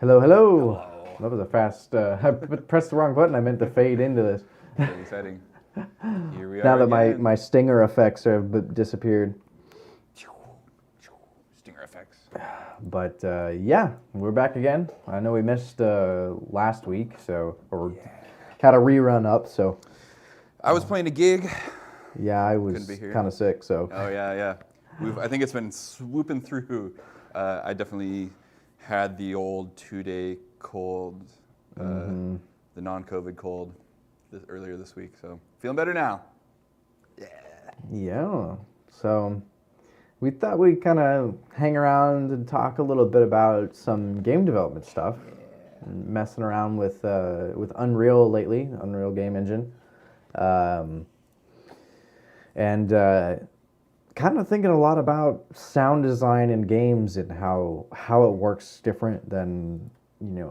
Hello, hello. Hello. That was a fast. I pressed the wrong button. I meant to fade into this. Very exciting. Here we Now are that my, again. my stinger effects have disappeared. Stinger effects. But yeah, we're back again. I know we missed last week, or had a rerun up. So I was playing a gig. yeah, I Couldn't be was here. kind of sick. So Oh yeah. I think it's been swooping through. I definitely had the old 2-day cold, the non-COVID cold, earlier this week. So feeling better now. Yeah. yeah, so we thought we'd kind of hang around and talk a little bit about some game development stuff. Messing around with Unreal lately, Unreal Game Engine, um, and kind of thinking a lot about sound design in games and how it works different than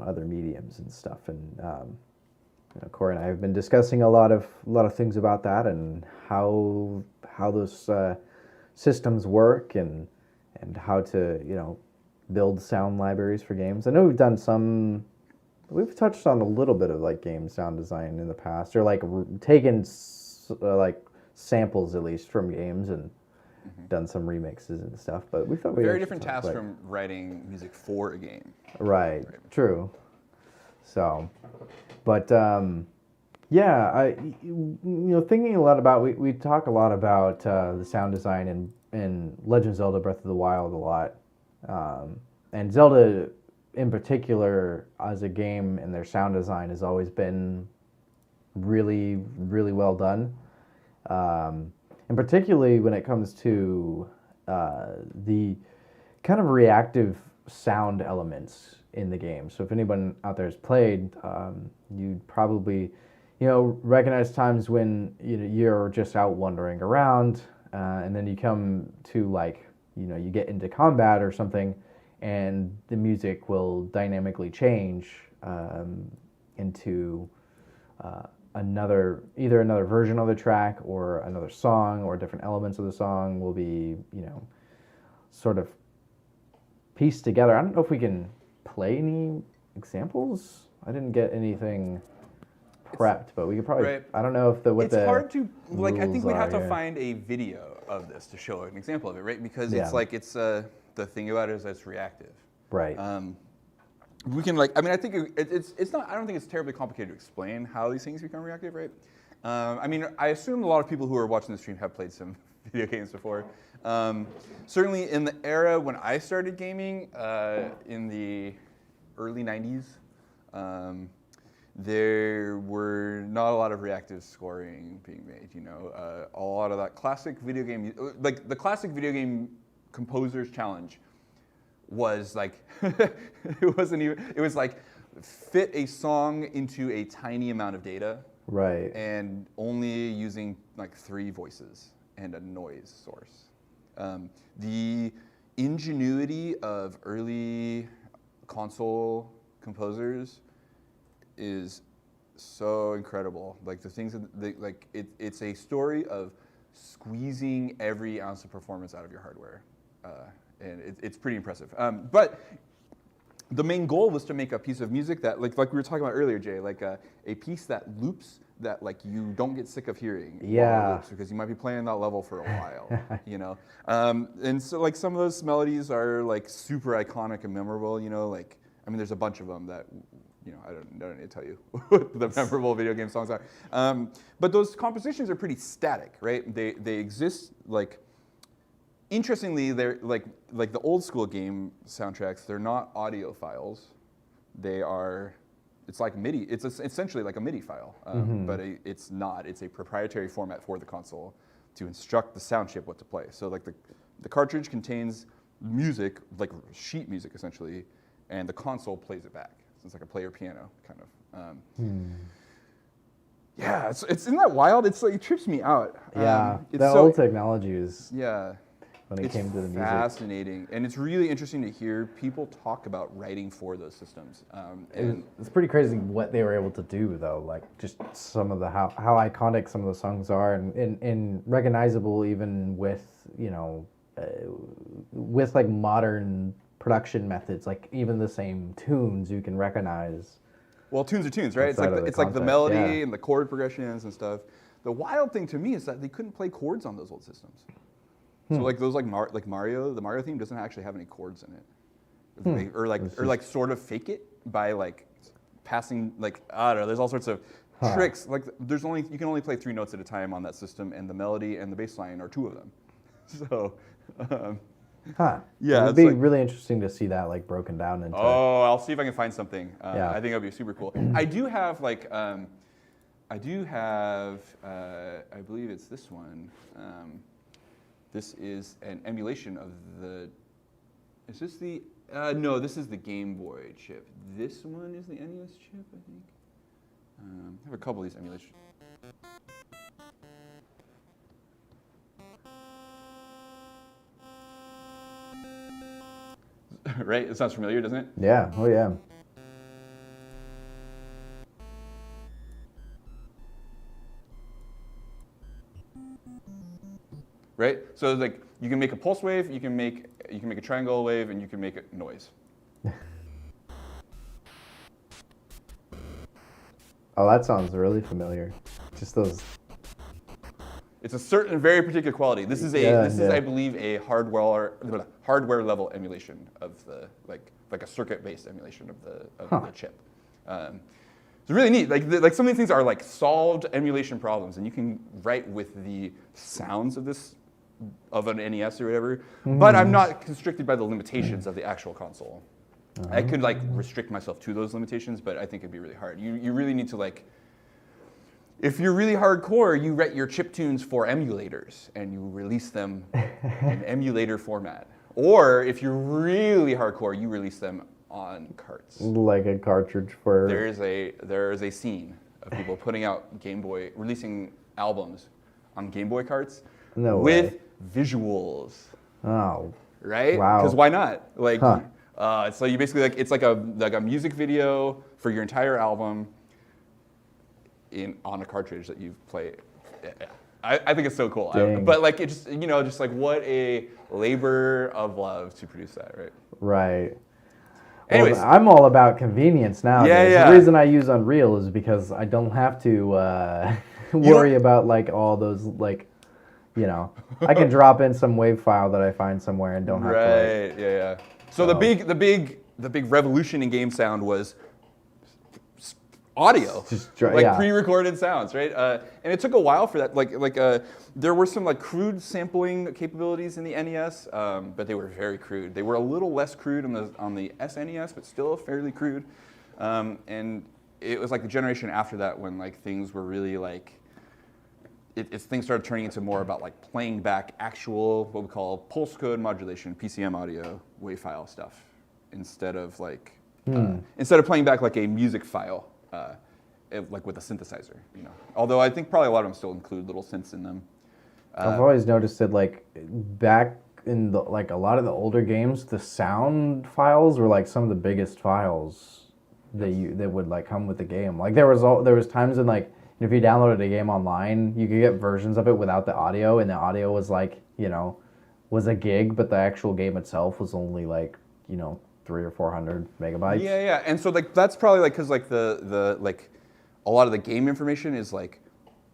other mediums and stuff. And Corey and I have been discussing a lot of things about that and how those systems work and how to build sound libraries for games. I know we've done some. We've touched on a little bit of like game sound design in the past, or like taken like samples at least from games and done some remixes and stuff. But we thought we Very different task from writing music for a game. right. True. So, but yeah, thinking a lot about we talk a lot about the sound design in Legend of Zelda: Breath of the Wild a lot, and Zelda in particular as a game and their sound design has always been really really well done, and particularly when it comes to the kind of reactive sound elements in the game. So if anyone out there has played, you'd probably, recognize times when you're just out wandering around, and then you come to like, you get into combat or something, and the music will dynamically change into either another version of the track or another song, or different elements of the song will be, sort of pieced together. I don't know if we can play any examples. I didn't get anything prepped, but we could probably. Right. I don't know if It's hard to like. I think we'd have to yeah. find a video of this to show an example of it, right? Because Yeah. it's like the thing about it is that it's reactive. Right. We can like. I mean, I think it's not. I don't think it's terribly complicated to explain how these things become reactive, right? I mean, I assume a lot of people who are watching the stream have played some video games before. Certainly, in the era when I started gaming, in the early '90s. There were not a lot of reactive scoring being made. A lot of that classic video game, like the classic video game composers challenge, was like it wasn't even. It was like fit a song into a tiny amount of data, Right. and only using like 3 voices and a noise source. The ingenuity of early console composers is so incredible. Like the things that it's a story of squeezing every ounce of performance out of your hardware, and it's pretty impressive. But the main goal was to make a piece of music that, like we were talking about earlier, Jay, like a piece that loops, that like you don't get sick of hearing. Yeah. While it loops, because you might be playing that level for a while, And so like some of those melodies are like super iconic and memorable. Like I mean, there's a bunch of them that. I don't need to tell you what the memorable video game songs are. But those compositions are pretty static, right? They exist like. Interestingly, they're like the old school game soundtracks. They're not audio files. They are. It's like MIDI. It's essentially like a MIDI file, but it's not. It's a proprietary format for the console to instruct the sound chip what to play. So like the cartridge contains music, like sheet music essentially, and the console plays it back. It's like a player piano kind of. Yeah, isn't that wild? It's like it trips me out. Yeah. It's The so, old technology is Yeah, when it came to the music. fascinating, and it's really interesting to hear people talk about writing for those systems. It's pretty crazy what they were able to do, though. Like just some of the how iconic some of the songs are, and recognizable even with with like modern production methods, like even the same tunes you can recognize. Well, tunes are tunes, right? Outside of the It's like the context, melody yeah. and the chord progressions and stuff. The wild thing to me is that they couldn't play chords on those old systems. So like those like Mario, the Mario theme doesn't actually have any chords in it. Or like sort of fake it by like passing like I don't know. There's all sorts of tricks. Like you can only play 3 notes at a time on that system, and the melody and the bass line are 2 of them. So. Yeah, It'd be really interesting to see that like broken down into. Oh, I'll see if I can find something. Yeah. I think that'd be super cool. I do have like, I believe it's this one. This is an emulation of the. Is this the? No, this is the Game Boy chip. This one is the NES chip, I think. I have a couple of these emulations. Right? It sounds familiar, doesn't it? Yeah. Oh yeah. Right? So it's like you can make a pulse wave, you can make a triangle wave, and you can make a noise. Oh, that sounds really familiar. Just those. It's a certain very particular quality. This is I believe a hardware level emulation of the like a circuit based emulation of the chip. It's really neat. Like some of these things are like solved emulation problems, and you can write with the sounds of an NES or whatever. But I'm not constricted by the limitations of the actual console. I could like restrict myself to those limitations, but I think it'd be really hard. You really need to like. If you're really hardcore, you write your chiptunes for emulators and you release them in emulator format. Or if you're really hardcore, you release them on carts. Like a cartridge for. There is a scene of people putting out releasing albums on Game Boy carts with visuals. Oh. Right? Wow. Because why not? Like, so you basically it's like a music video for your entire album. On a cartridge that you play. I think it's so cool. But like it just like what a labor of love to produce that, right? Right. Anyways, well, I'm all about convenience now. Yeah. The reason I use Unreal is because I don't have to worry about like all those like, I can drop in some WAV file that I find somewhere and don't have to. Right. Yeah. So the big revolution in game sound was audio, pre-recorded sounds, right? And it took a while for that. There were some like crude sampling capabilities in the NES, but they were very crude. They were a little less crude on the SNES, but still fairly crude. And it was like the generation after that when like things were really like, things started turning into more about like playing back actual what we call pulse code modulation, PCM audio, WAV file stuff, instead of playing back like a music file. Like with a synthesizer, Although I think probably a lot of them still include little synths in them. I've always noticed that like back in the like a lot of the older games, the sound files were like some of the biggest files that would like come with the game. Like there was times in like if you downloaded a game online, you could get versions of it without the audio, and the audio was like was a gig, but the actual game itself was only like 300 or 400 megabytes. Yeah, and so like that's probably like because like the like a lot of the game information is like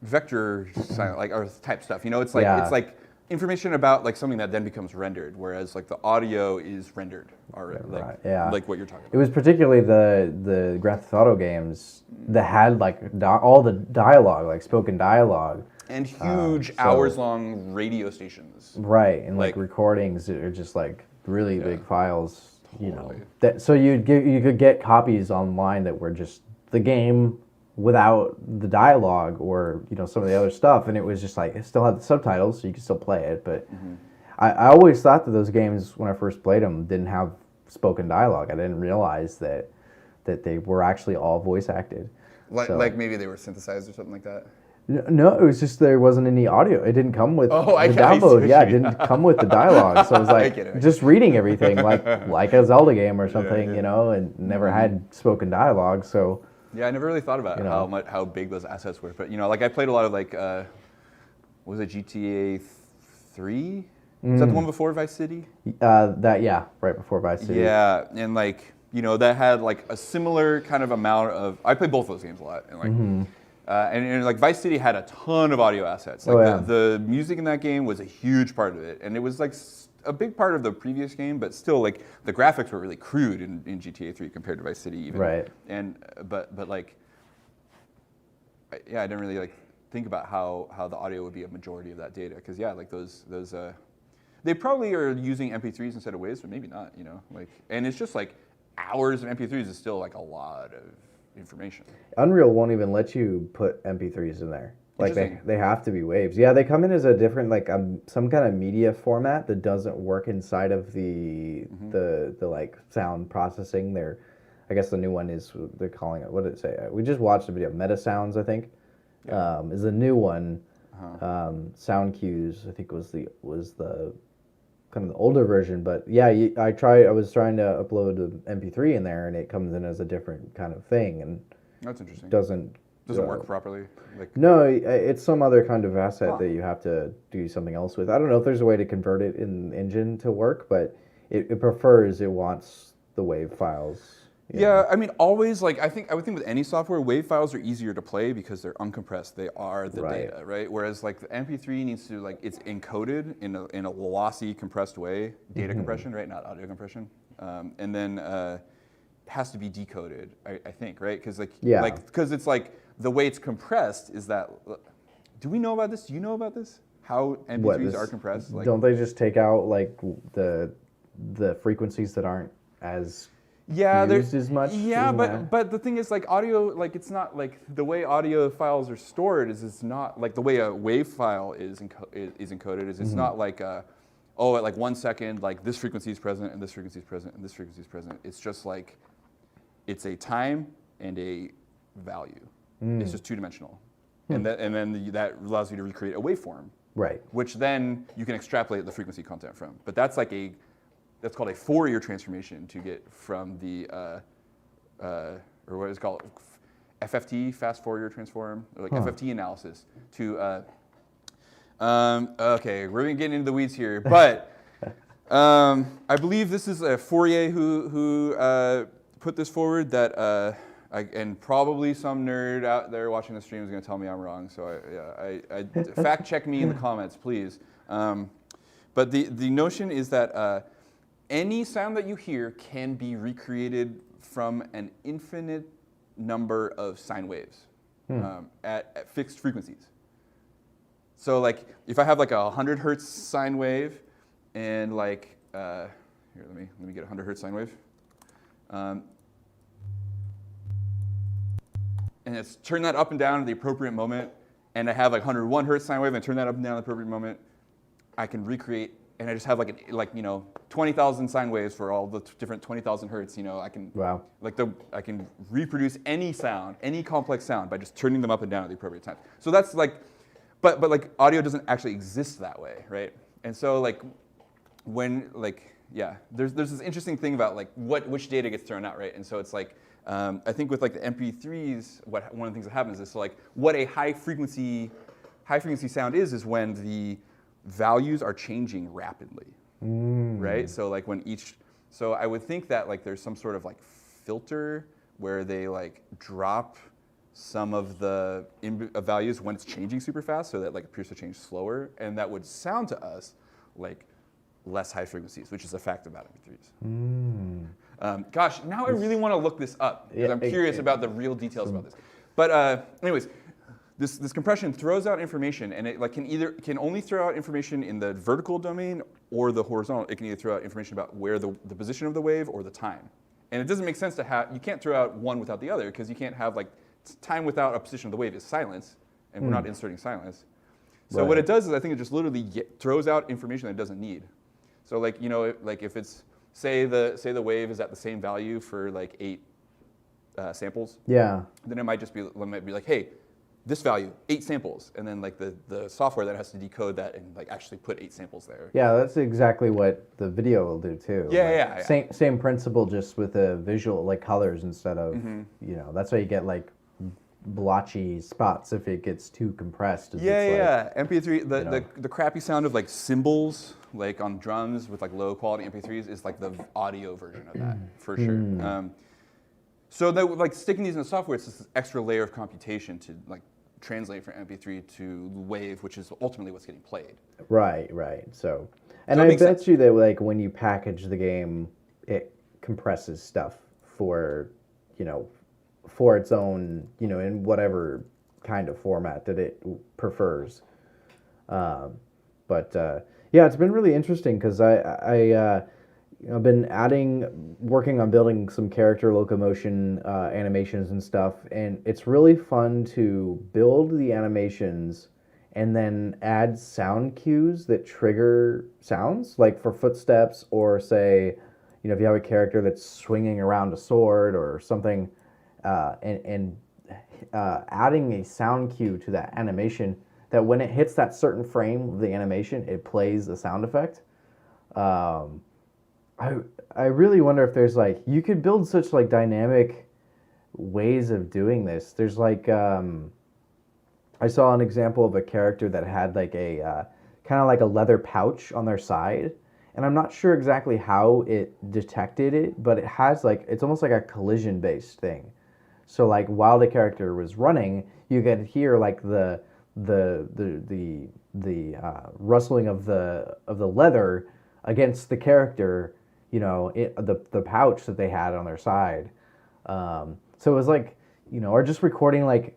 vector like or type stuff. It's like it's like information about like something that then becomes rendered, whereas like the audio is rendered already. Like what you're talking about. It was particularly the Grand Theft Auto games that had like all the dialogue, like spoken dialogue. And huge hours-long radio stations. Right, and like recordings are just like really big files. Totally. So you could get copies online that were just the game without the dialogue or some of the other stuff, and it was just like it still had the subtitles, so you could still play it. But I always thought that those games when I first played them didn't have spoken dialogue. I didn't realize that they were actually all voice acted. Like maybe they were synthesized or something like that. No, it was just there wasn't any audio. It didn't come with the download. Yeah, it didn't come with the dialogue. So it was like just reading everything, like a Zelda game or something, and never had spoken dialogue. So yeah, I never really thought about how big those assets were. But like I played a lot of like, was it GTA 3? Is that the one before Vice City? Right before Vice City. Yeah, and like that had like a similar kind of amount of. I played both those games a lot, and like, and like Vice City had a ton of audio assets. Like the music in that game was a huge part of it, and it was like a big part of the previous game, but still like the graphics were really crude in GTA 3 compared to Vice City even. Right. And but like, I didn't really like think about how the audio would be a majority of that data, because like those they probably are using MP3s instead of waves, but maybe not, like, and it's just like hours of MP3s is still like a lot of information. Unreal won't even let you put MP3s in there. Like they have to be waves. Yeah, they come in as a different like some kind of media format that doesn't work inside of the like sound processing. I guess the new one is, they're calling it, what did it say? We just watched a video. Meta Sounds, I think, is the new one. Sound Cues, I think was the kind of the older version. But yeah, I was trying to upload an MP3 in there, and it comes in as a different kind of thing, and that's interesting. Doesn't work properly. Like, no, it's some other kind of asset that you have to do something else with. I don't know if there's a way to convert it in engine to work, but it wants the wave files. Yeah, I mean, always, like, I would think with any software, wave files are easier to play because they're uncompressed. They are the data, right? Whereas like the MP3 needs to, like, it's encoded in a lossy, compressed way, data compression, right? Not audio compression, and then has to be decoded. I think, right? Because because it's like the way it's compressed is that. Do we know about this? Do you know about this? How MP3s are compressed? Like, don't they just take out like the frequencies that aren't as used as much? Yeah, but the thing is, like, audio, like, it's not like the way audio files are stored is it's not like the way a wave file is encoded is it's not like at like 1 second, like this frequency is present and this frequency is present and this frequency is present. It's just like it's a time and a value. It's just two-dimensional, and then that allows you to recreate a waveform, right? Which then you can extrapolate the frequency content from. But that's like that's called a Fourier transformation to get from the, or what is called FFT, fast Fourier transform, or like FFT analysis to, okay, we're gonna get into the weeds here, but I believe this is Fourier who put this forward that, and probably some nerd out there watching the stream is gonna tell me I'm wrong, so I fact check me in the comments, please. But the notion is that any sound that you hear can be recreated from an infinite number of sine waves at fixed frequencies. So like if I have like a 100 hertz sine wave and like, here, let me get a 100 hertz sine wave. And it's turn that up and down at the appropriate moment, and I have like 101 hertz sine wave and turn that up and down at the appropriate moment, I can recreate. And I just have like 20,000 sine waves for all the different 20,000 hertz. I can I can reproduce any sound, any complex sound by just turning them up and down at the appropriate time. So that's like, but like audio doesn't actually exist that way, right? And so like when there's this interesting thing about like which data gets thrown out, right? And so it's like I think with like the MP3s, one of the things that happens is like what a high frequency sound is when the values are changing rapidly, right? So like so I would think that like there's some sort of like filter where they like drop some of the values when it's changing super fast, so that like appears to change slower, and that would sound to us like less high frequencies, which is a fact about MP3s. Gosh, now I really want to look this up because I'm curious about the real details about this. But anyways. This compression throws out information, and it like can only throw out information in the vertical domain or the horizontal. It can either throw out information about where the position of the wave or the time. And it doesn't make sense to have, you can't throw out one without the other, because you can't have like time without a position of the wave is silence, and we're not inserting silence. So what it does is I think it just literally throws out information that it doesn't need. So like like if it's say the wave is at the same value for like 8 samples. Yeah. Then it might be like, hey, this value, 8 samples, and then like the software that has to decode that and like actually put 8 samples there. Yeah, that's exactly what the video will do too. Yeah. Same principle, just with the visual, like colors instead of that's why you get like blotchy spots if it gets too compressed. MP3, the crappy sound of like cymbals like on drums with like low quality MP3s, is like the audio version of that for sure. So that like sticking these in the software, it's this extra layer of computation to like translate from MP3 to WAV, which is ultimately what's getting played. Right. So, and So it I makes bet sense. you that like when you package the game, it compresses stuff for, you know, for its own, you know, in whatever kind of format that it prefers. But yeah, it's been really interesting because I've been working on building some character locomotion animations and stuff, and it's really fun to build the animations and then add sound cues that trigger sounds, like for footsteps or say, you know, if you have a character that's swinging around a sword or something, and adding a sound cue to that animation that when it hits that certain frame of the animation, it plays a sound effect. Um, I really wonder if there's like you could build such like dynamic ways of doing this. There's like I saw an example of a character that had like a kind of like a leather pouch on their side, and I'm not sure exactly how it detected it, but it has like it's almost like a collision based thing. So like while the character was running, you could hear like the rustling of the leather against the character, you know, the pouch that they had on their side. So it was like, you know, or just recording like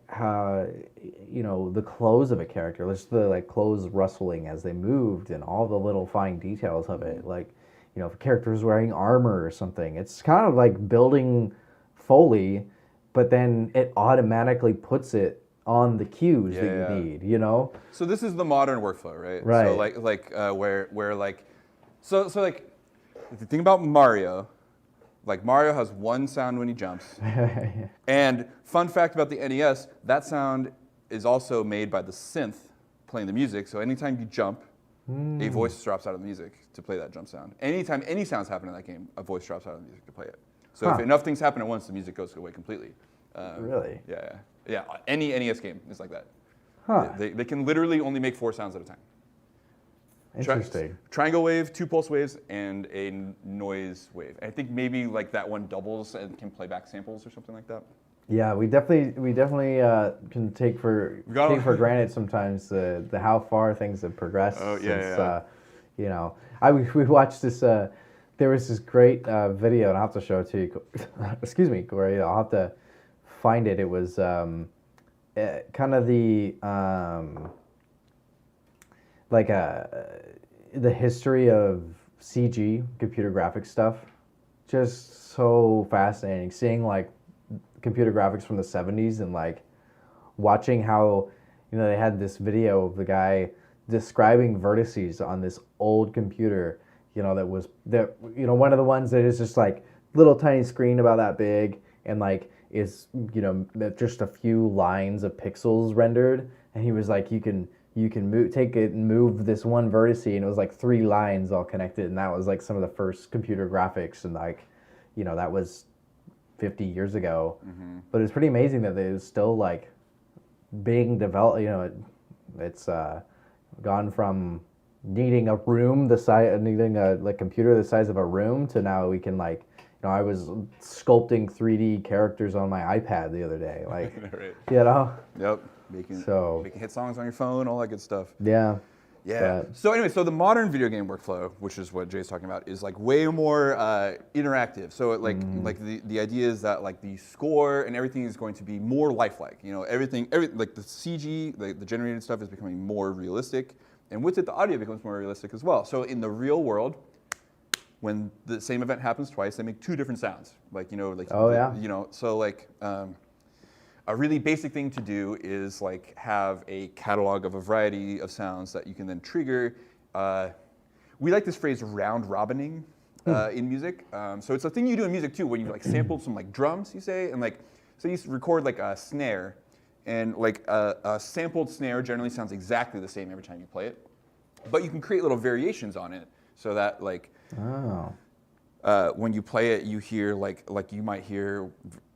you know, the clothes of a character, just the like clothes rustling as they moved and all the little fine details of it. Like, you know, if a character is wearing armor or something, it's kind of like building Foley, but then it automatically puts it on the cues that you need, you know? So this is the modern workflow, right? Right. So where like, so like, if you think about Mario, like Mario has one sound when he jumps. And fun fact about the NES, that sound is also made by the synth playing the music. So anytime you jump, a voice drops out of the music to play that jump sound. Anytime any sounds happen in that game, a voice drops out of the music to play it. So if enough things happen at once, the music goes away completely. Really? Yeah. Any NES game is like that. Huh. They can literally only make 4 sounds at a time. Interesting. Triangle wave, 2 pulse waves, and a noise wave. I think maybe like that one doubles and can play back samples or something like that. Yeah, we definitely can take for granted sometimes the how far things have progressed. Oh, yeah, since, you know, we watched this. There was this great video, and I'll have to show it to you. Excuse me, Corey. I'll have to find it. It was kind of the like the history of CG, computer graphics stuff. Just so fascinating. Seeing like computer graphics from the 70s and like watching how, you know, they had this video of the guy describing vertices on this old computer, you know, you know, one of the ones that is just like little tiny screen about that big and like is, you know, just a few lines of pixels rendered, and he was like, you can take it and move this one vertice, and it was like 3 lines all connected, and that was like some of the first computer graphics, and like, you know, that was 50 years ago. But it's pretty amazing that it is still like being developed. You know, it's gone from needing a room needing a like computer the size of a room to now we can like, you know, I was sculpting 3D characters on my iPad the other day, like, Right. you know. Yep. Making hit songs on your phone, all that good stuff. Yeah. Yeah. So anyway, so the modern video game workflow, which is what Jay's talking about, is like way more interactive. So like the idea is that like the score and everything is going to be more lifelike. You know, everything like the CG, the generated stuff is becoming more realistic, and with it, the audio becomes more realistic as well. So in the real world, when the same event happens twice, they make 2 different sounds. Like, you know, like you know, so like. A really basic thing to do is like have a catalog of a variety of sounds that you can then trigger. We like this phrase round robining in music. So it's a thing you do in music too, when you like sampled some like drums, you say, and like, so you record like a snare, and like a sampled snare generally sounds exactly the same every time you play it, but you can create little variations on it so that like when you play it, you hear like you might hear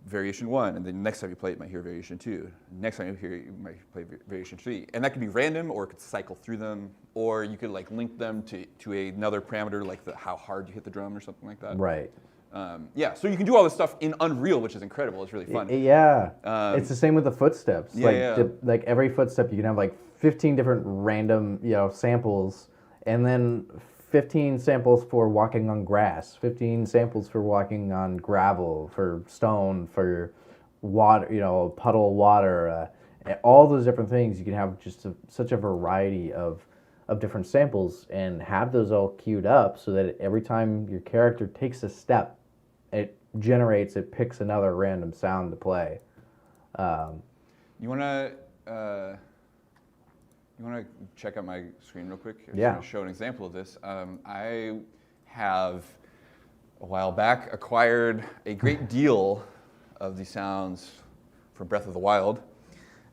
variation 1, and then next time you play it, you might hear variation 2. Next time you hear it, you might play variation 3. And that could be random, or it could cycle through them, or you could like link them to another parameter, like how hard you hit the drum or something like that. Right. Yeah, so you can do all this stuff in Unreal, which is incredible. It's really fun. Yeah. It's the same with the footsteps. Yeah, Like every footstep, you can have like 15 different random, samples, and then 15 samples for walking on grass, 15 samples for walking on gravel, for stone, for water, puddle water, all those different things. You can have just such a variety of different samples and have those all queued up so that every time your character takes a step, it picks another random sound to play. You wanna check out my screen real quick? I'm Yeah. just gonna show an example of this. I have, a while back, acquired a great deal of the sounds from Breath of the Wild.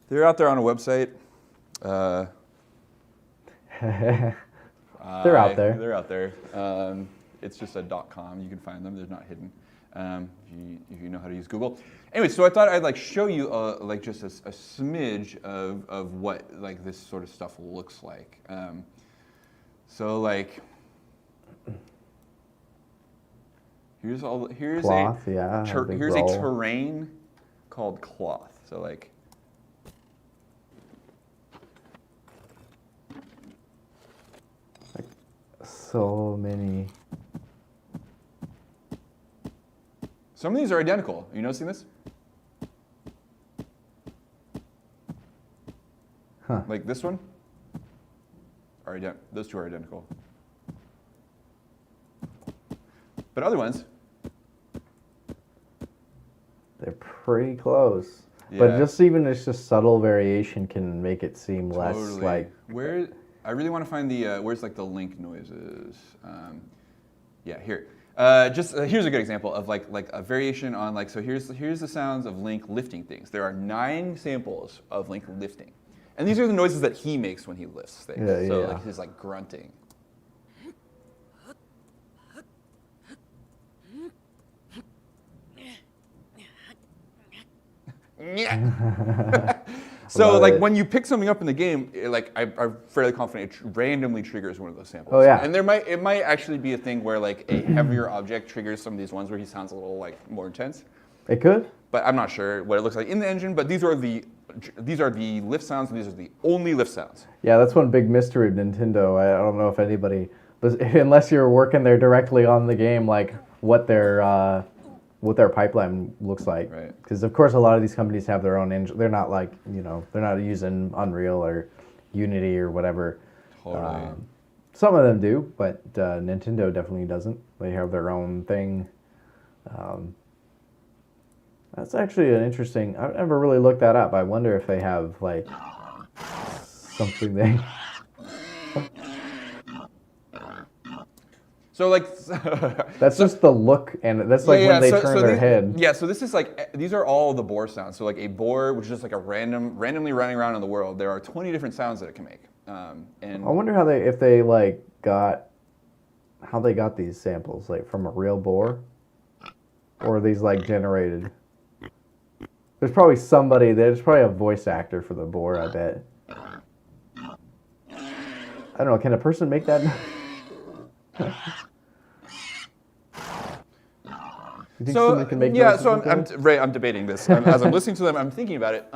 They're out there on a website. They're out there. They're out there. It's just a .com. You can find them. They're not hidden. If you know how to use Google. Anyway, so I thought I'd like show you like just a smidge of what like this sort of stuff looks like. So like here's Cloth, here's a terrain called cloth. So like so many. Some of these are identical. Are you noticing this? Huh. Like this one? Those two are identical. But other ones, They're pretty close. Yeah. But just even this just subtle variation can make it seem less totally. like. Where I really want to find the where's like the link noises. Yeah, here. Here's a good example of like a variation on like, so here's the sounds of Link lifting things. There are 9 samples of Link lifting. And these are the noises that he makes when he lifts things. Yeah, so yeah. like his like grunting. So Love like it. when you pick something up in the game, I'm fairly confident it randomly triggers one of those samples. Oh, yeah. And it might actually be a thing where like a heavier object triggers some of these ones where he sounds a little like more intense. It could. But I'm not sure what it looks like in the engine. But these are the lift sounds, and these are the only lift sounds. Yeah, that's one big mystery of Nintendo. I don't know if anybody, but unless you're working there directly on the game, like what their pipeline looks like. Right. Because of course a lot of these companies have their own engine. They're not like they're not using Unreal or Unity or whatever. Totally. Some of them do, but Nintendo definitely doesn't. They have their own thing. That's actually an interesting. I've never really looked that up. I wonder if they have like something they. So like That's just the look, and that's like when they turn their head. Yeah, so this is like these are all the boar sounds. So like a boar, which is just like a randomly running around in the world. There are 20 different sounds that it can make. And I wonder how they got these samples, like from a real boar, or are these like generated? There's probably somebody. There's probably a voice actor for the boar. I bet. I don't know. Can a person make that? You think someone can make yeah, noises so like I'm debating this as I'm listening to them. I'm thinking about it.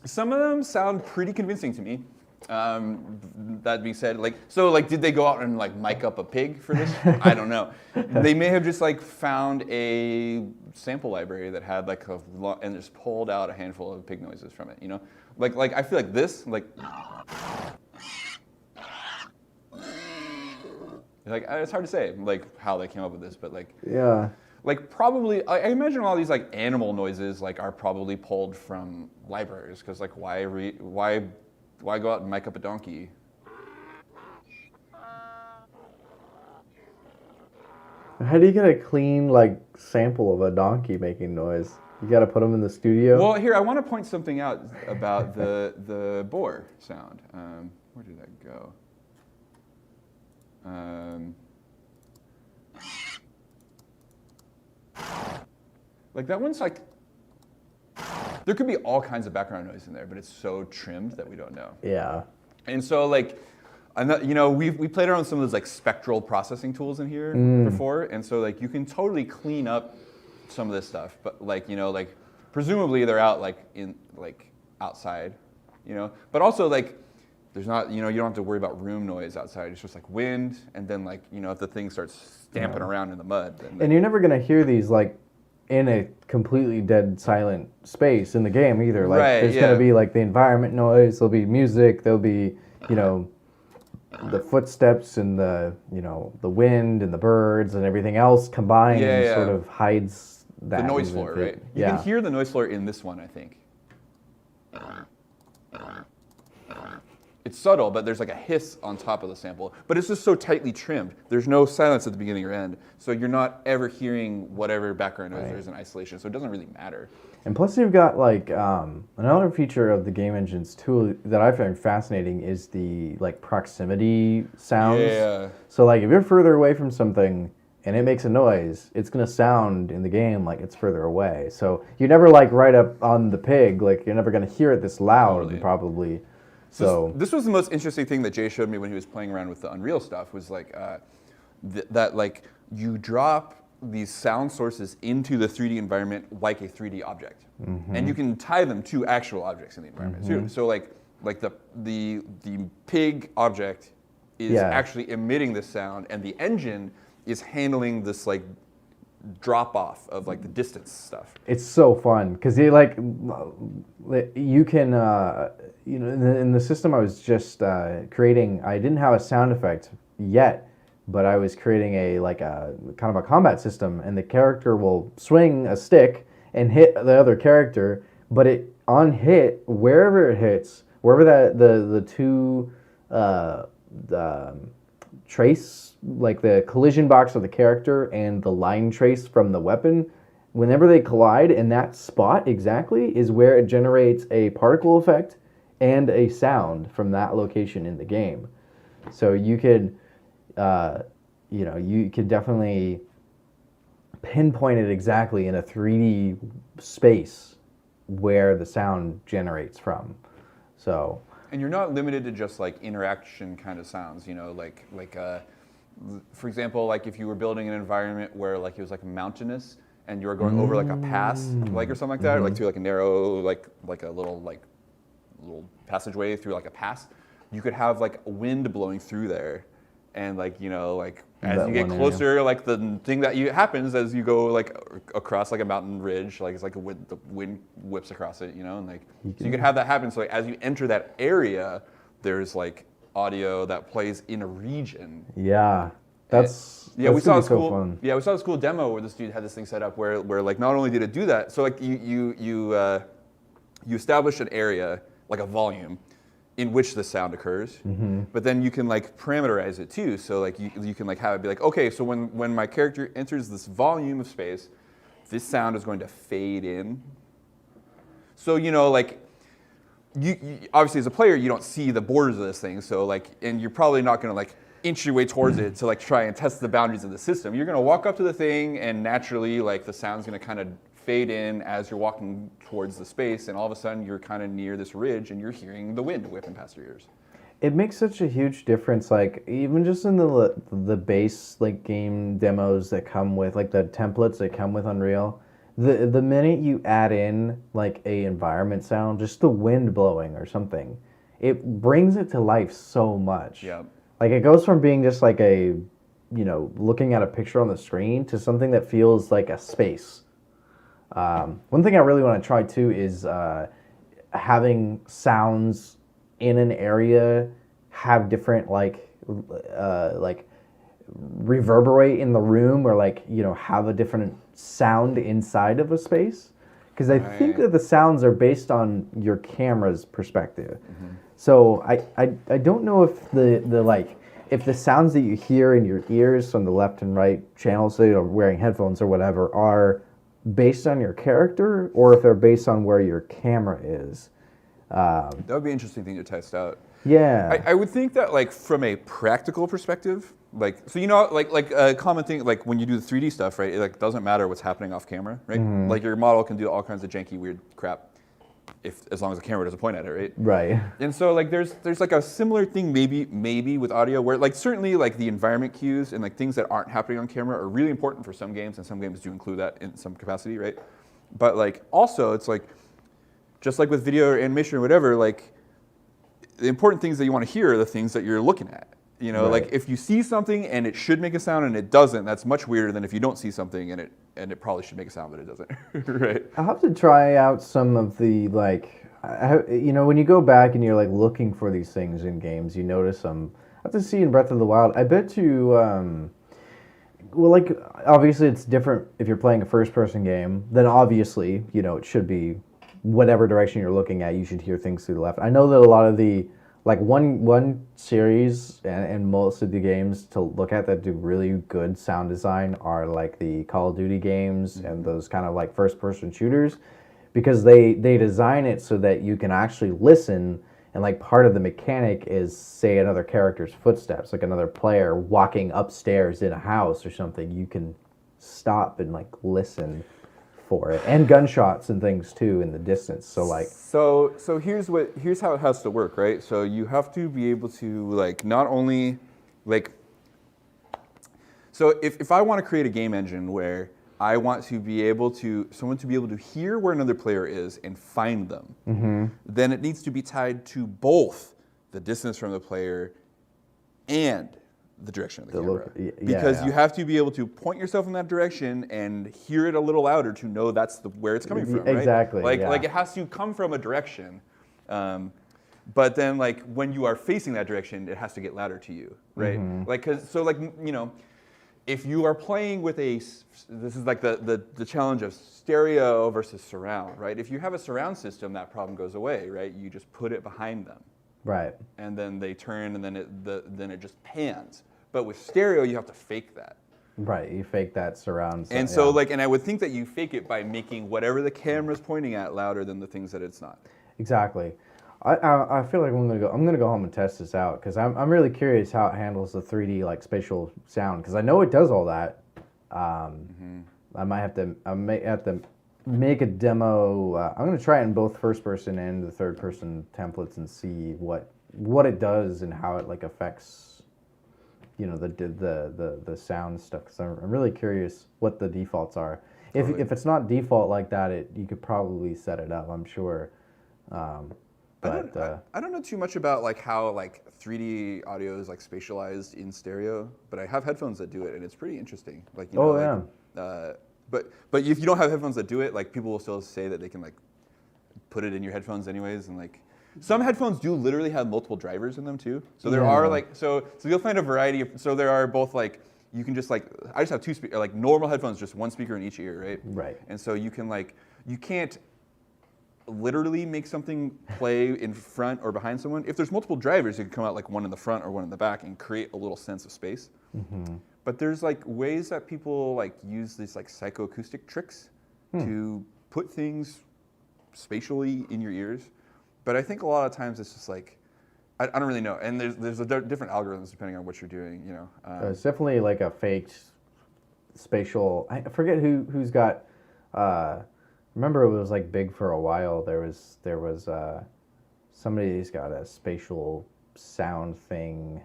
Some of them sound pretty convincing to me. That being said, did they go out and like mic up a pig for this? I don't know. They may have just like found a sample library that had like and just pulled out a handful of pig noises from it. Like I feel like this like it's hard to say like how they came up with this, but like Yeah. like probably I imagine all these like animal noises like are probably pulled from libraries because like why go out and mic up a donkey? How do you get a clean like sample of a donkey making noise? You got to put them in the studio. Well, here I want to point something out about the boar sound. Where did that go? Like that one's like There could be all kinds of background noise in there, but it's so trimmed that we don't know. Yeah. And so like, we played around with some of those like spectral processing tools in here before, and so like you can totally clean up some of this stuff, but like presumably they're out outside, but also like there's not you don't have to worry about room noise outside. It's just like wind, and then like if the thing starts stamping around in the mud. And you're never gonna hear these like in a completely dead silent space in the game either. Like there's gonna be like the environment noise, there'll be music, there'll be the footsteps and the wind and the birds and everything else combined sort of hides that. The noise floor, right? You can hear the noise floor in this one, I think. It's subtle, but there's like a hiss on top of the sample. But it's just so tightly trimmed. There's no silence at the beginning or end. So you're not ever hearing whatever background noise there is in isolation. So it doesn't really matter. And plus you've got like another feature of the game engines too that I find fascinating is the like proximity sounds. Yeah. So like if you're further away from something and it makes a noise, it's gonna sound in the game like it's further away. So you're never like right up on the pig, like you're never gonna hear it this loud probably. So this was the most interesting thing that Jay showed me when he was playing around with the Unreal stuff was like that like you drop these sound sources into the 3D environment like a 3D object, and you can tie them to actual objects in the environment too. So like the pig object is actually emitting this sound, and the engine is handling this like drop off of like the distance stuff. It's so fun because you can in the system I was just creating. I didn't have a sound effect yet, but I was creating a kind of a combat system, and the character will swing a stick and hit the other character, but it on hit wherever it hits, wherever the two trace, like the collision box of the character and the line trace from the weapon, whenever they collide in that spot exactly is where it generates a particle effect and a sound from that location in the game. So you could you could definitely pinpoint it exactly in a 3D space where the sound generates from. So. And you're not limited to just like interaction kind of sounds, for example, like if you were building an environment where like it was like mountainous and you were going over like a pass, like or something like that, or like through like a narrow, like a little passageway through like a pass, you could have like wind blowing through there, and like as you get closer, like the thing that happens as you go like across like a mountain ridge, like it's like the wind whips across it, and like so you can have that happen. So like as you enter that area, there's like audio that plays in a region. Yeah, we saw this cool. Fun. Yeah, we saw this cool demo where this dude had this thing set up where like not only did it do that, so like you establish an area like a volume in which the sound occurs, but then you can like parameterize it too. So like you can like have it be like, okay, so when my character enters this volume of space, this sound is going to fade in. So like you obviously as a player you don't see the borders of this thing. So like, and you're probably not going to like inch your way towards it to like try and test the boundaries of the system. You're going to walk up to the thing, and naturally like the sound's going to kind of fade in as you're walking towards the space, and all of a sudden you're kind of near this ridge and you're hearing the wind whipping past your ears. It makes such a huge difference, like even just in the base like game demos that come with like the templates that come with Unreal, the minute you add in like a environment sound, just the wind blowing or something, it brings it to life so much. Yeah. Like it goes from being just like a looking at a picture on the screen to something that feels like a space. One thing I really want to try too is having sounds in an area have different like reverberate in the room, or like have a different sound inside of a space, because I think that the sounds are based on your camera's perspective. So I don't know if if the sounds that you hear in your ears from the left and right channels, so you're wearing headphones or whatever, are based on your character, or if they're based on where your camera is. That would be an interesting thing to test out. Yeah. I would think that like from a practical perspective, like so like a common thing, like when you do the 3D stuff, right? It like doesn't matter what's happening off camera, right? Like your model can do all kinds of janky weird crap. as long as the camera doesn't point at it, right? Right. And so like there's like a similar thing maybe with audio where like certainly like the environment cues and like things that aren't happening on camera are really important for some games, and some games do include that in some capacity, right? But like also it's like just like with video or animation or whatever, like the important things that you want to hear are the things that you're looking at. You know, Right. like if you see something and it should make a sound and it doesn't, that's much weirder than if you don't see something and it probably should make a sound but it doesn't, right? I'll have to try out some of the like, you know, when you go back and you're like looking for these things in games, you notice them. I have to see in Breath of the Wild. I bet you, well, like obviously it's different if you're playing a first-person game. Then obviously, you know, it should be whatever direction you're looking at. You should hear things to the left. I know that a lot of the like one series and most of the games to look at that do really good sound design are like the Call of Duty games and those kind of like first person shooters, because they design it so that you can actually listen, and like part of the mechanic is say another character's footsteps, like another player walking upstairs in a house or something, you can stop and like listen for it, and gunshots and things too in the distance. So like So here's how it has to work, right? So you have to be able to like not only like so if I want to create a game engine where I want to be able to someone to be able to hear where another player is and find them, then it needs to be tied to both the distance from the player and the direction of the camera. Because you have to be able to point yourself in that direction and hear it a little louder to know that's where it's coming from, right? Exactly. Like it has to come from a direction. But then like when you are facing that direction, it has to get louder to you, right? Like you know, if you are playing with this is like the challenge of stereo versus surround, right? If you have a surround system, that problem goes away, right? You just put it behind them. Right. And then they turn, and then it just pans. But with stereo, you have to fake that. Right, you fake that surround. And so, like, and I would think that you fake it by making whatever the camera's pointing at louder than the things that it's not. Exactly. I feel like I'm gonna go home and test this out, because I'm really curious how it handles the 3D like spatial sound, because I know it does all that. I may have to make a demo. I'm gonna try it in both first person and the third person templates and see what it does and how it like affects, you know, the sound stuff. Because I'm really curious what the defaults are. Totally. If it's not default like that, you could probably set it up, I'm sure. I don't know too much about like how like 3D audio is like spatialized in stereo, but I have headphones that do it, and it's pretty interesting. Like, you know, but if you don't have headphones that do it, like people will still say that they can like put it in your headphones anyways, and like some headphones do literally have multiple drivers in them too. So there are like so you'll find a variety of, so there are both like you can just like I just have two speakers, like normal headphones, just one speaker in each ear, right? Right. And so you can like you can't literally make something play in front or behind someone. If there's multiple drivers, you can come out like one in the front or one in the back and create a little sense of space. But there's like ways that people like use these like psychoacoustic tricks to put things spatially in your ears. But I think a lot of times it's just like, I don't really know. And there's different algorithms depending on what you're doing, you know. It's definitely like a faked spatial. I forget who's got. Remember, it was like big for a while. There was somebody's got a spatial sound thing.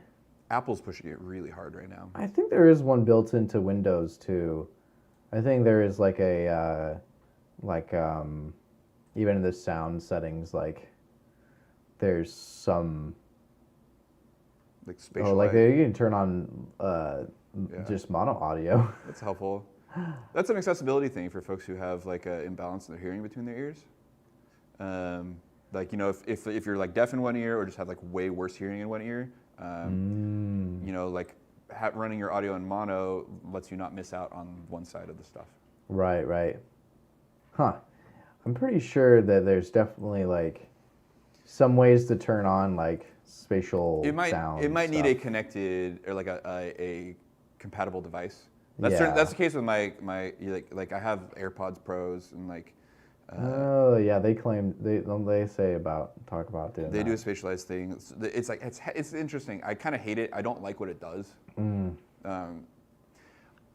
Apple's pushing it really hard right now. I think there is one built into Windows too. I think there is like a even in the sound settings, like there's some like spatial. Oh, like you can turn on just mono audio. That's helpful. That's an accessibility thing for folks who have like an imbalance in their hearing between their ears. Like, you know, if you're like deaf in one ear or just have like way worse hearing in one ear, you know, like running your audio in mono lets you not miss out on one side of the stuff. Right, right. Huh. I'm pretty sure that there's definitely like some ways to turn on like spatial sound. It might need a connected or like a compatible device. That's the case with my like I have AirPods Pros and like. Oh yeah, they claim they talk about doing. They do a spatialized thing. It's like it's interesting. I kind of hate it. I don't like what it does.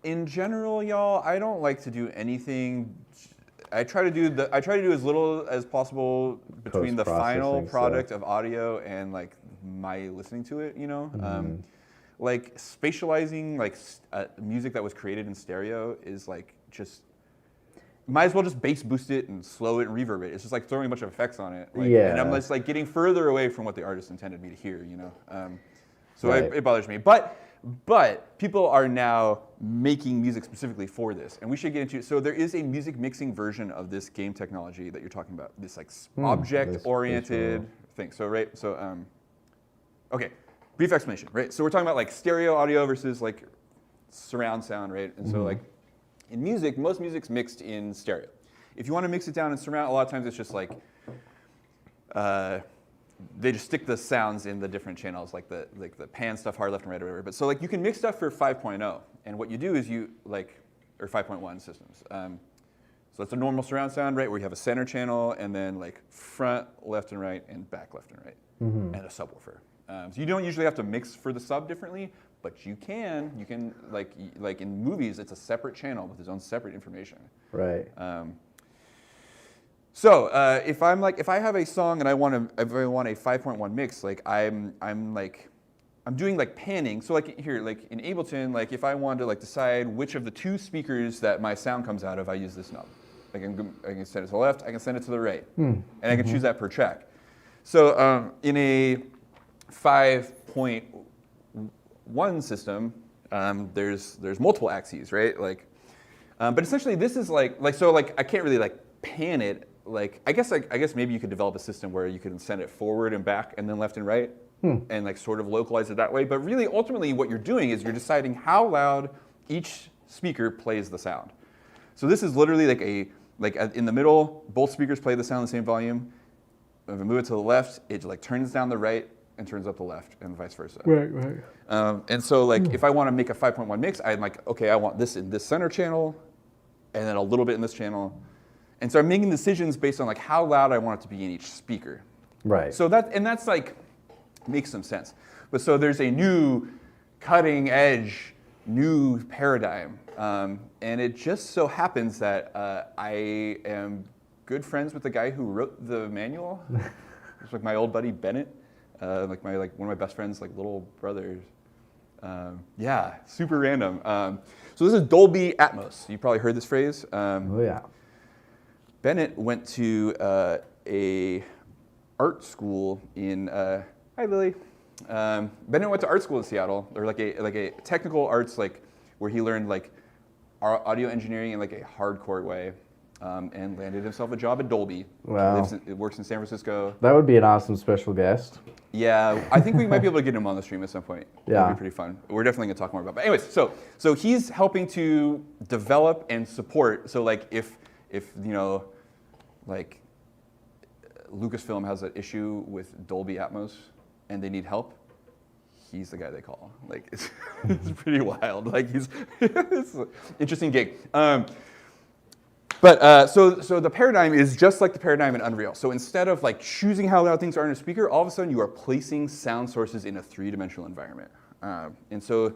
In general, y'all, I don't like to do anything I try to do as little as possible between the final Post-processing product stuff. of audio and like my listening to it, you know. Mm-hmm. Like spatializing like music that was created in stereo is like just might as well just bass boost it and slow it and reverb it. It's just like throwing a bunch of effects on it. Like, Yeah. And I'm just like getting further away from what the artist intended me to hear, you know. So Right. it bothers me. But people are now making music specifically for this, and we should get into it. So there is a music mixing version of this game technology that you're talking about. This like object-oriented thing. So okay, brief explanation, right? So we're talking about like stereo audio versus like surround sound, right? And so like in music, most music's mixed in stereo. If you want to mix it down in surround, a lot of times it's just like they just stick the sounds in the different channels, like the pan stuff, hard left and right, or whatever. But so like you can mix stuff for 5.0, and what you do is you like or 5.1 systems. So that's a normal surround sound, right, where you have a center channel and then like front, left and right, and back, left and right, and a subwoofer. So you don't usually have to mix for the sub differently, but you can. You can like in movies, it's a separate channel with its own separate information. Right. So if I have a song and if I want a 5.1 mix, like I'm doing like panning. So like here, like in Ableton, like if I want to like decide which of the two speakers that my sound comes out of, I use this knob. I can send it to the left, I can send it to the right, and I can choose that per track. So in a 5.1 system, there's multiple axes, right? Like, but essentially this is like I can't really like pan it. Like I guess maybe you could develop a system where you could send it forward and back and then left and right and like sort of localize it that way. But really, ultimately, what you're doing is you're deciding how loud each speaker plays the sound. So this is literally like in the middle, both speakers play the sound the same volume. If I move it to the left, it like turns down the right and turns up the left, and vice versa. Right. And so like if I want to make a 5.1 mix, I'm like, okay, I want this in this center channel, and then a little bit in this channel. And so I'm making decisions based on like how loud I want it to be in each speaker. Right. So that's like makes some sense. But so there's a new cutting edge, new paradigm. And it just so happens that I am good friends with the guy who wrote the manual. It's like my old buddy Bennett, one of my best friends, like little brothers. Yeah, super random. So this is Dolby Atmos. You probably heard this phrase. Oh yeah. Bennett went to a art school in. Hi, Lily. Bennett went to art school in Seattle, or like a technical arts, like where he learned like audio engineering in like a hardcore way, and landed himself a job at Dolby. Wow. Works in San Francisco. That would be an awesome special guest. Yeah, I think we might be able to get him on the stream at some point. Yeah. That'd be pretty fun. We're definitely gonna talk more about it. But anyways, so he's helping to develop and support. So like if you know, like Lucasfilm has an issue with Dolby Atmos and they need help, he's the guy they call. Like it's pretty wild. Like it's an interesting gig. But so the paradigm is just like the paradigm in Unreal. So instead of like choosing how loud things are in a speaker, all of a sudden you are placing sound sources in a three-dimensional environment. And so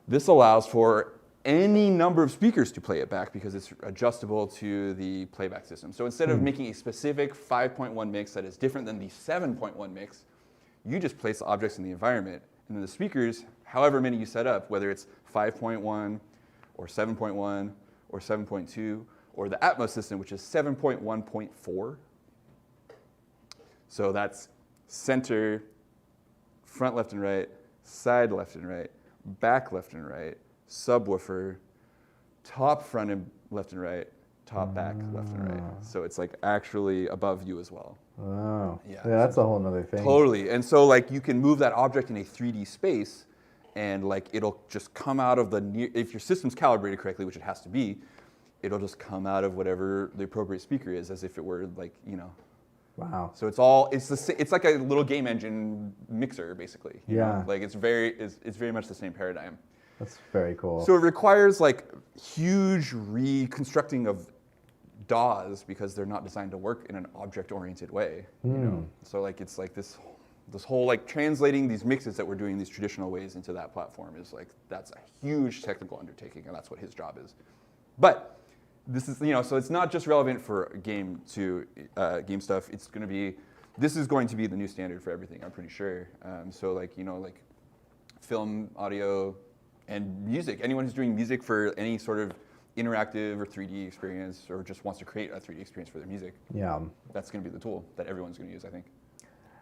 this allows for any number of speakers to play it back because it's adjustable to the playback system. So instead of making a specific 5.1 mix that is different than the 7.1 mix, you just place the objects in the environment, and then the speakers, however many you set up, whether it's 5.1 or 7.1 or 7.2, or the Atmos system, which is 7.1.4. So that's center, front left and right, side left and right, back left and right, subwoofer, top front and left and right, top back left and right. So it's like actually above you as well. Wow. Yeah, That's a whole nother thing. Totally. And so like you can move that object in a 3D space, and like it'll just come out of if your system's calibrated correctly, which it has to be, it'll just come out of whatever the appropriate speaker is, as if it were like, you know. Wow. So it's like a little game engine mixer, basically. You know? Like it's very much the same paradigm. That's very cool. So it requires like huge reconstructing of DAWs because they're not designed to work in an object-oriented way. You know? So like it's like this whole like translating these mixes that we're doing these traditional ways into that platform is like, that's a huge technical undertaking, and that's what his job is. But this is, so it's not just relevant for game stuff. This is going to be the new standard for everything, I'm pretty sure. So like film, audio, and music. Anyone who's doing music for any sort of interactive or 3D experience, or just wants to create a 3D experience for their music. Yeah. That's going to be the tool that everyone's going to use, I think.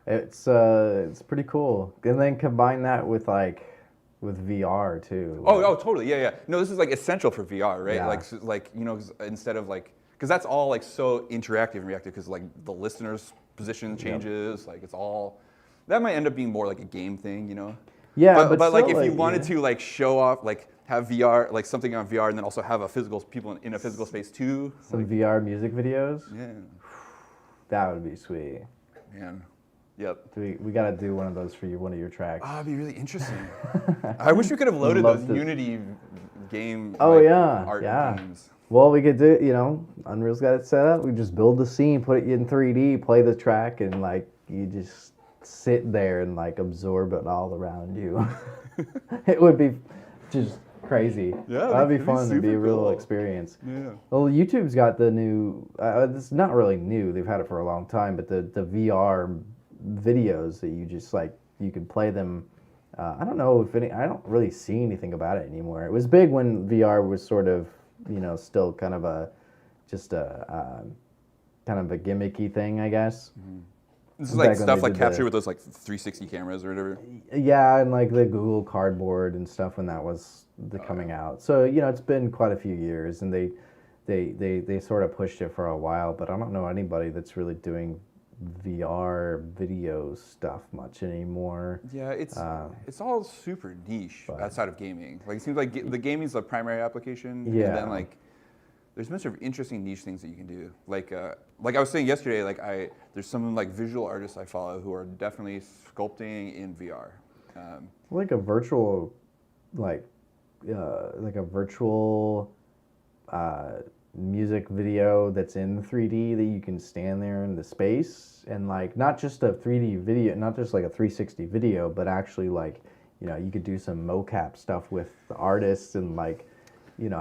It's pretty cool. And then combine that with VR too. Oh, totally. Yeah. No, this is like essential for VR, right? Yeah. Instead of because that's all like so interactive and reactive, because like the listener's position changes, like it's all, that might end up being more like a game thing, Yeah, but like still, if you wanted to like show off, like have VR, like something on VR, and then also have people in a physical space too. Some VR music videos. Yeah. That would be sweet. Man. Yep. We got to do one of those for one of your tracks. Oh, it'd be really interesting. I wish we could have loaded those Unity game art games. Well, we could do, Unreal's got it set up. We just build the scene, put it in 3D, play the track, and like you just sit there and like absorb it all around you. It would be just crazy. Yeah, that'd be fun. It'd be a real cool experience. Yeah. Well, YouTube's got the new. It's not really new. They've had it for a long time, but the VR videos that you just you can play them. I don't know if I don't really see anything about it anymore. It was big when VR was sort of still kind of a gimmicky thing, I guess. Mm-hmm. This is like stuff like captured with those like 360 cameras or whatever. Yeah, and like the Google Cardboard and stuff when that was coming out. So it's been quite a few years, and they sort of pushed it for a while. But I don't know anybody that's really doing VR video stuff much anymore. Yeah, it's all super niche outside of gaming. Like it seems like the gaming is the primary application. Yeah. And then like there's a bunch of interesting niche things that you can do. Like I was saying yesterday, there's some like visual artists I follow who are definitely sculpting in VR. Like a virtual, music video that's in 3D that you can stand there in the space, and like not just a 3D video, not just like a 360 video, but actually you could do some mocap stuff with the artists and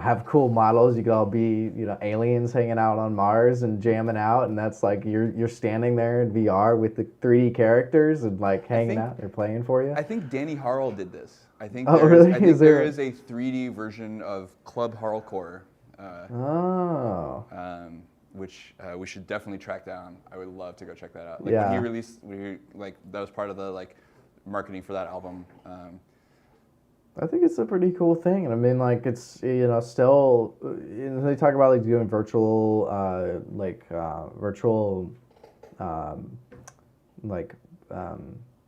have cool models. You could all be aliens hanging out on Mars and jamming out, and that's like you're standing there in VR with the 3D characters and hanging out. They're playing for you. I think Danny Harl did this. I think really? I think there is a 3D version of Club Harlcore. Which we should definitely track down. I would love to go check that out. When he released, that was part of the marketing for that album. I think it's a pretty cool thing, and I mean it's still they talk about doing virtual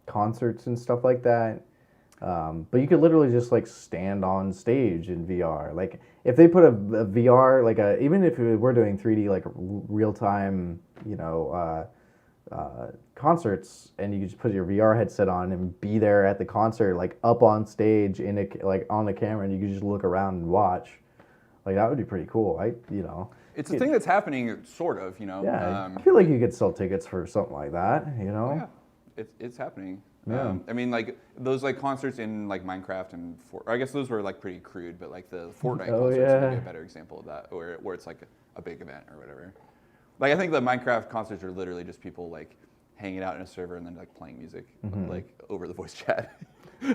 concerts and stuff like that. But you could literally just stand on stage in VR. If they put a VR, even if we're doing 3D real time, concerts, and you could just put your VR headset on and be there at the concert, up on stage in on the camera, and you could just look around and watch. That would be pretty cool. It's a thing that's happening, sort of. Yeah, I feel like you could sell tickets for something like that. Yeah, it's happening. Yeah. I mean, those concerts in Minecraft and I guess those were pretty crude, but the Fortnite concerts would be a better example of that, where it's a big event or whatever. I think the Minecraft concerts are literally just people hanging out in a server and then playing music over the voice chat.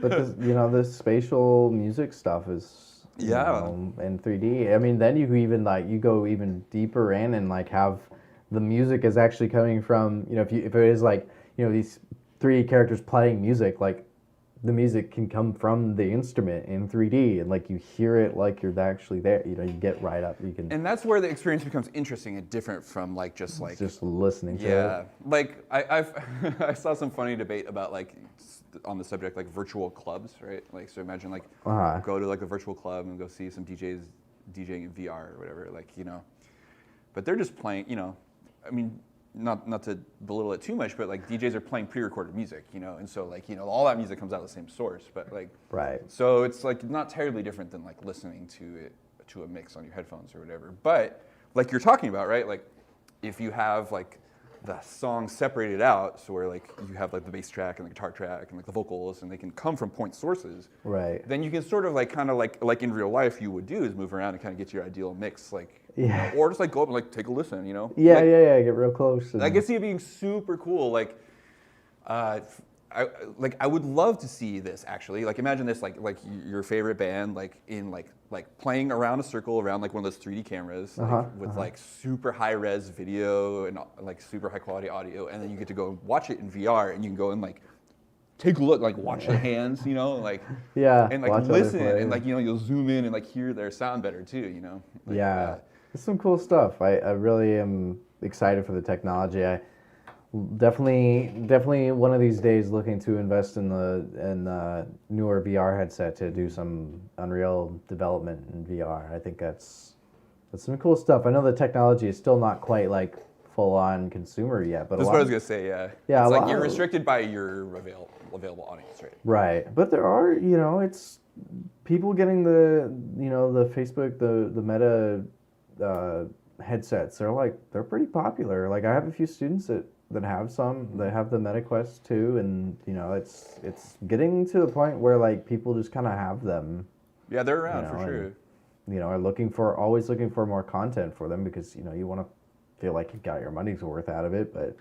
But this spatial music stuff is in 3D. I mean, then you even you go even deeper in and have the music is actually coming from if it is these 3D characters playing music, the music can come from the instrument in 3D, and you hear it you're actually there. You get right up. You can. And that's where the experience becomes interesting and different from just listening to it. I saw some funny debate about on the subject virtual clubs, right? So imagine go to a virtual club and go see some DJs DJing in VR or whatever, but they're just playing. I mean. Not to belittle it too much, but DJs are playing pre-recorded music, and so all that music comes out of the same source, but right. So it's not terribly different than listening to a mix on your headphones or whatever. But you're talking about, right? If you have the song separated out, so where you have the bass track and the guitar track and the vocals, and they can come from point sources. Right. Then you can sort of kind of in real life you would do is move around and kind of get your ideal mix Yeah. or just like go up and like take a listen, you know. Yeah, Like, yeah, get real close. I can see it being super cool. Like, uh, I would love to see this actually. Like, imagine this, like your favorite band, like in like playing around a circle around like one of those 3D cameras, like with like super high res video and like super high quality audio, and then you get to go and watch it in VR, and you can go and like take a look, like watch the hands, you know, like Yeah, and like watch others listen, play. and like you know you'll zoom in and like hear their sound better too, you know. Like, Yeah, it's some cool stuff. I really am excited for the technology. I definitely one of these days looking to invest in the newer VR headset to do some Unreal development in VR. I think that's some cool stuff. I know the technology is still not quite like full on consumer yet, but That's what I was gonna say. Yeah. Yeah, It's a like lot you're of- restricted by your available audience, right? right. But there are, it's people getting the Facebook, the Meta headsets. They're pretty popular. Like I have a few students that have some. They have the Meta Quest 2, and it's getting to the point where like people just kind of have them. Yeah, they're around You know, for sure. Are always looking for more content for them because you want to feel like you got your money's worth out of it. But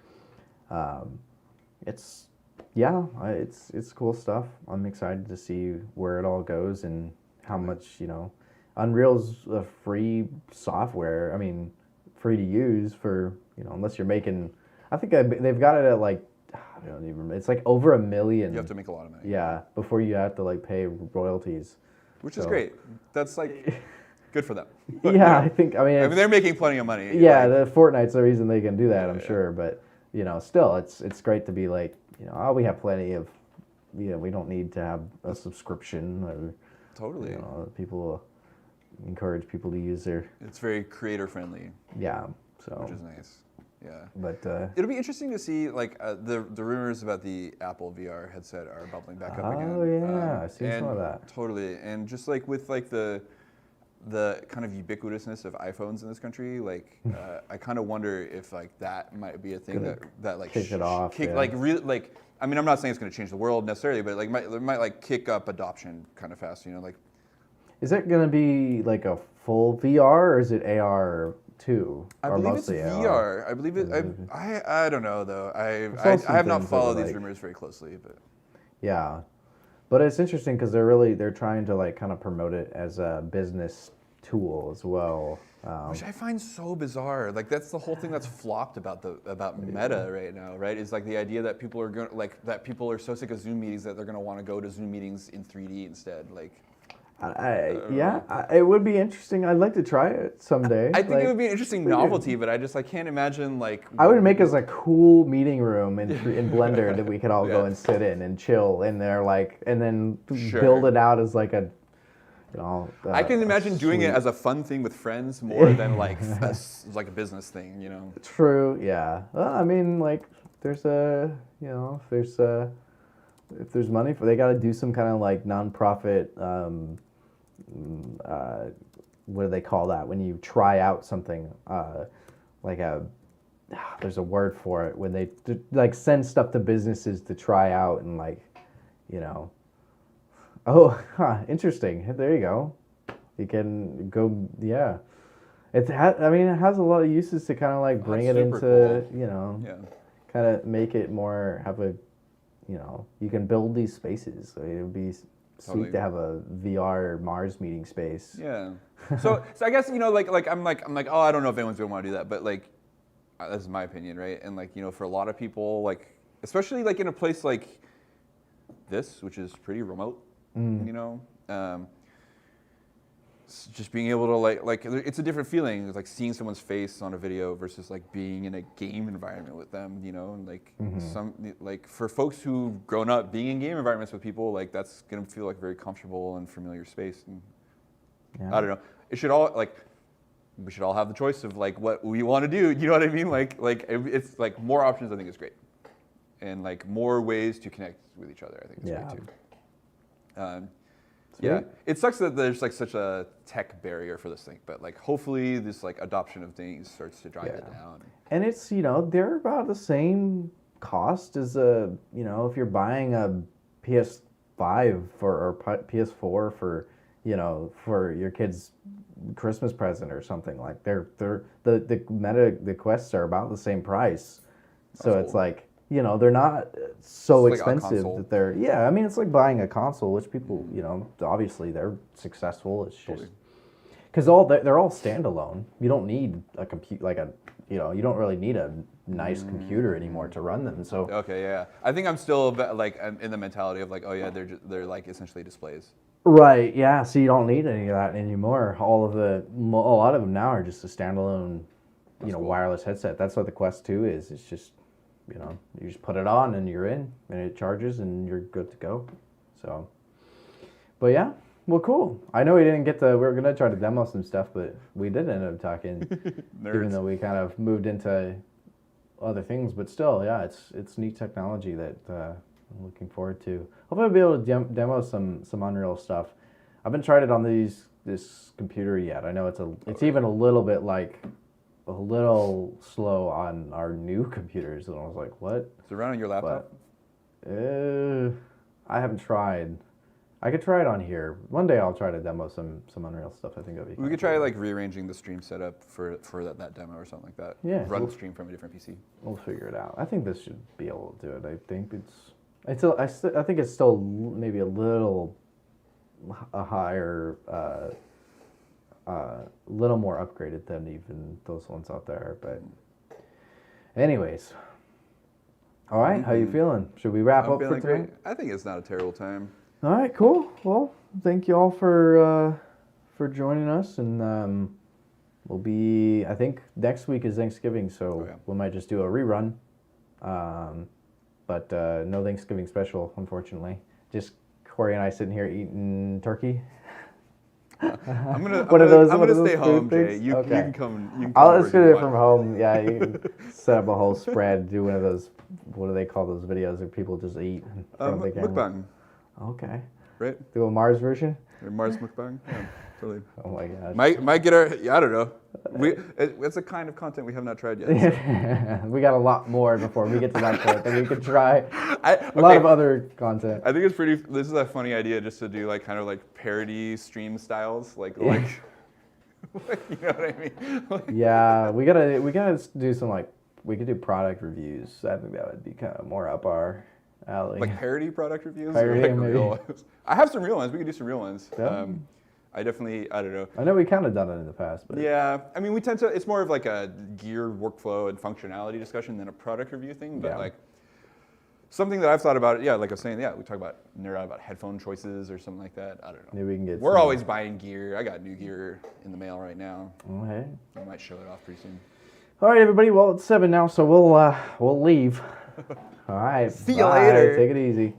it's it's cool stuff. I'm excited to see where it all goes and how much Unreal's a free software. I mean, free to use for unless you're making. I think they've got it at like I don't even. It's like over $1 million. You have to make a lot of money. Yeah, before you have to like pay royalties. Which is great. That's like good for them. But, Yeah, you know, I think. I mean, they're making plenty of money. yeah, like, the Fortnite's the reason they can do that. Yeah, I'm yeah. sure, but still, it's great to be like oh, we have plenty of. We don't need to have a subscription or. totally. People encourage people to use their. It's very creator friendly. Yeah. So. Which is nice. Yeah. But it'll be interesting to see like the rumors about the Apple VR headset are bubbling back up again. Oh yeah, I've seen and some of that. Totally, and just like with like the kind of ubiquitousness of iPhones in this country, like I kind of wonder if like that might be a thing that like kick it off. Yeah. like really like I mean I'm not saying it's going to change the world necessarily, but like it might like kick up adoption kind of fast. Like. Is it going to be like a full VR or is it AR too? I believe it's VR. I believe it. I don't know though. I have not followed these rumors very closely, but yeah, but it's interesting because they're trying to like kind of promote it as a business tool as well. Which I find so bizarre. Like that's the whole thing that's flopped about Meta right now, right? Is like the idea that people are going that people are so sick of Zoom meetings that they're going to want to go to Zoom meetings in 3D instead. Like. It would be interesting. I'd like to try it someday. I think it would be an interesting novelty, but I can't imagine like. I would make us a cool meeting room in Blender that we could all go and sit in and chill in there, like, and then build it out as like a. I can imagine doing it as a fun thing with friends more than like like a business thing, True. Yeah. Well, I mean, like, there's if there's money they got to do some kind of like nonprofit. What do they call that when you try out something like there's a word for it when they like send stuff to businesses to try out and like interesting, there you go, you can go it has a lot of uses to kind of like bring it into cool. kind of make it more have a you can build these spaces, so it would be sweet to have a VR MARZ meeting space. Yeah. So I guess like I'm like oh I don't know if anyone's gonna want to do that, but like that's my opinion, right? And like for a lot of people, like especially like in a place like this, which is pretty remote, just being able to like it's a different feeling. It's like seeing someone's face on a video versus like being in a game environment with them, and like some like for folks who've grown up being in game environments with people, like that's gonna feel like a very comfortable and familiar space. And I don't know. It should all we should all have the choice of like what we want to do. You know what I mean? Like it's like more options. I think is great, and like more ways to connect with each other. I think is great too. Yeah, it sucks that there's like such a tech barrier for this thing, but like hopefully this like adoption of things starts to drive it down. And it's they're about the same cost as if you're buying a PS5 or PS4 for for your kid's Christmas present or something. Like the Quests are about the same price, so That's it's cool. like they're not so It's like a expensive console. that they're I mean it's like buying a console, which people obviously they're successful. It's just Totally. because they're all standalone. You don't need a compute like a you don't really need a nice computer anymore to run them. So Okay, yeah. I think I'm still like I'm in the mentality of like, oh yeah, they're like essentially displays. right, yeah. So you don't need any of that anymore. A lot of them now are just a standalone, That's cool. wireless headset. That's what the Quest 2 is. It's just you just put it on and you're in, and it charges and you're good to go. So, but yeah, well, cool. I know we didn't get to. We were gonna try to demo some stuff, but we did end up talking, even Nerds. though we kind of moved into other things. But still, yeah, it's neat technology that I'm looking forward to. Hopefully, I'll be able to demo some Unreal stuff. I haven't tried it on this computer yet. I know it's even a little bit like a little slow on our new computers, and I was like, what? Is it run on your laptop? I haven't tried. I could try it on here. One day I'll try to demo some Unreal stuff. I think that'd be We kinda could try cool. like rearranging the stream setup for that demo or something like that. Yeah, Run we'll- the stream from a different PC. We'll figure it out. I think this should be able to do it. I think I think it's still maybe a little a higher, little more upgraded than even those ones out there. But anyways, all right. How you feeling? Should we wrap I'm up for feeling today? great. I think it's not a terrible time. All right, cool. Well, thank you all for joining us, and we'll be. I think next week is Thanksgiving, so yeah. we might just do a rerun. But no Thanksgiving special, unfortunately. Just Corey and I sitting here eating turkey. I'm gonna One of those stay food home, Jay. things? You Okay. can come. You can come I'll over just if do you it from want. home. Yeah, you can set up a whole spread. Do one of those. What do they call those videos where people just eat in front of the camera? Mukbang, Okay. right? Do a MARZ version. Or MARZ mukbang. Yeah, totally. Oh my gosh. Might get our. I don't know. It's a kind of content we have not tried yet. So. We got a lot more before we get to that point that we could try. A lot Okay. of other content. I think it's pretty. This is a funny idea, just to do like kind of like parody stream styles, like you know what I mean? Like, Yeah, we gotta do some we could do product reviews. I think that would be kind of more up our alley. like parody product reviews. Parody, or like maybe. real ones. I have some real ones. We could do some real ones. Yeah. I definitely. I don't know. I know we kind of done it in the past, but Yeah, I mean, we tend to. It's more of like a gear workflow and functionality discussion than a product review thing. But Yeah. like something that I've thought about. Yeah, like I was saying. Yeah, we talk about nerd out about headphone choices or something like that. I don't know. maybe we can get. We're some- always buying gear. I got new gear in the mail right now. Oh, hey. I might show it off pretty soon. All right, everybody. Well, it's 7 now, so we'll leave. All right. See you bye. later. Take it easy.